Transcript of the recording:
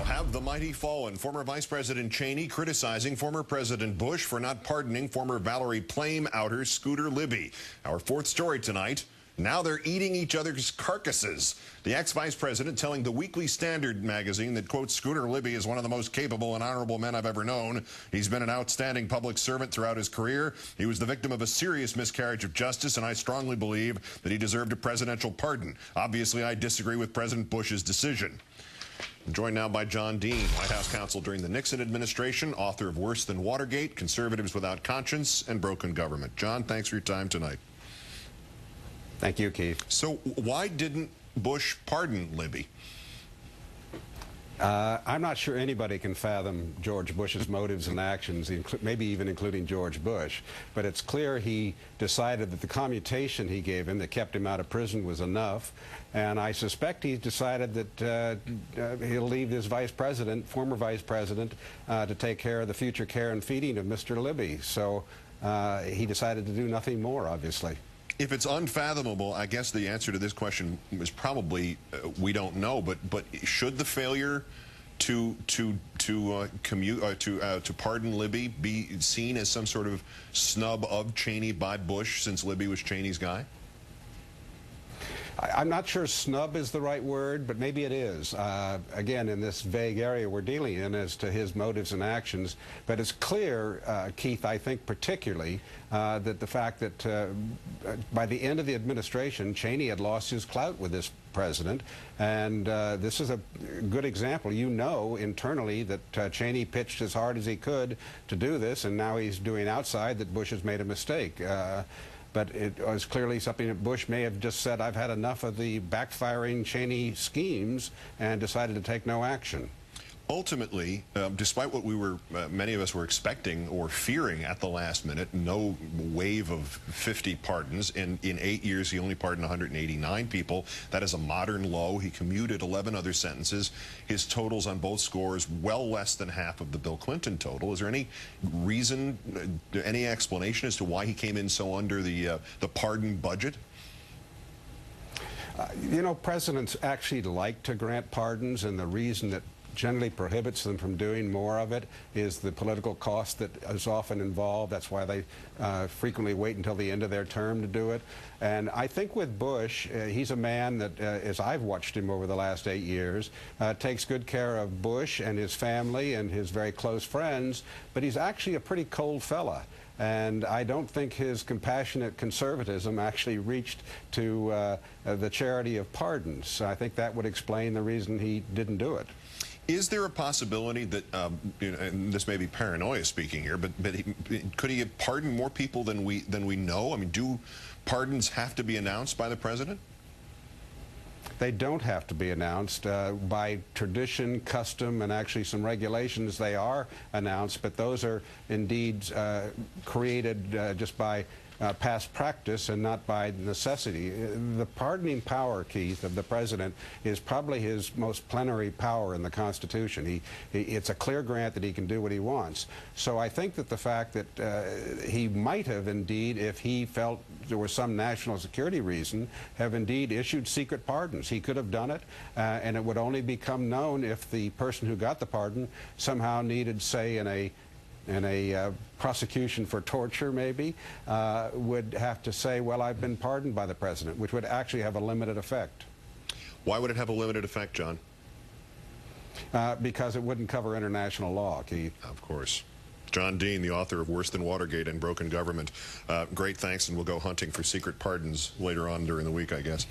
Have the mighty fallen? Former Vice President Cheney criticizing former President Bush for not pardoning former Valerie Plame outer Scooter Libby. Our fourth story tonight. Now they're eating each other's carcasses. The ex-vice president telling the Weekly Standard magazine that, quote, Scooter Libby is one of the most capable and honorable men I've ever known. He's been an outstanding public servant throughout his career. He was the victim of a serious miscarriage of justice, and I strongly believe that he deserved a presidential pardon. Obviously, I disagree with President Bush's decision. I'm joined now by John Dean, White House counsel during the Nixon administration, author of Worse Than Watergate, Conservatives Without Conscience, and Broken Government. John, thanks for your time tonight. Thank you, Keith. So why didn't Bush pardon Libby? I'm not sure anybody can fathom George Bush's motives and actions, maybe even including George Bush. But it's clear he decided that the commutation he gave him that kept him out of prison was enough. And I suspect he decided that he'll leave his former vice president, to take care of the future care and feeding of Mr. Libby. So he decided to do nothing more, obviously. If it's unfathomable, I guess the answer to this question is probably we don't know. But should the failure to pardon Libby be seen as some sort of snub of Cheney by Bush, since Libby was Cheney's guy? I'm not sure snub is the right word, but maybe it is. Again, in this vague area we're dealing in as to his motives and actions. But it's clear, Keith, I think particularly, that the fact that by the end of the administration, Cheney had lost his clout with this president. And this is a good example. You know internally that Cheney pitched as hard as he could to do this, and now he's doing outside that Bush has made a mistake. But it was clearly something that Bush may have just said, I've had enough of the backfiring Cheney schemes, and decided to take no action. Ultimately, despite what many of us were expecting or fearing at the last minute, no wave of 50 pardons. In 8 years, he only pardoned 189 people. That is a modern low. He commuted 11 other sentences. His totals on both scores well less than half of the Bill Clinton total. Is there any reason, any explanation as to why he came in so under the pardon budget? You know, presidents actually like to grant pardons, and the reason that generally prohibits them from doing more of it is the political cost that is often involved. That's why they frequently wait until the end of their term to do it. And I think with Bush, he's a man that, as I've watched him over the last 8 years, takes good care of Bush and his family and his very close friends, but he's actually a pretty cold fella. And I don't think his compassionate conservatism actually reached to the charity of pardons. I think that would explain the reason he didn't do it. Is there a possibility that, and this may be paranoia speaking here, but could he have pardoned more people than we know? I mean, do pardons have to be announced by the president? They don't have to be announced. By tradition, custom, and actually some regulations, they are announced, but those are indeed created just by past practice and not by necessity. The pardoning power, Keith, of the president is probably his most plenary power in the Constitution. It's a clear grant that he can do what he wants. So I think that the fact that he might have indeed, if he felt there was some national security reason, have indeed issued secret pardons. He could have done it, and it would only become known if the person who got the pardon somehow needed, say, in a prosecution for torture, maybe, would have to say, well, I've been pardoned by the president, which would actually have a limited effect. Why would it have a limited effect, John? Because it wouldn't cover international law, Keith. Of course. John Dean, the author of Worse Than Watergate and Broken Government. Great thanks, and we'll go hunting for secret pardons later on during the week, I guess.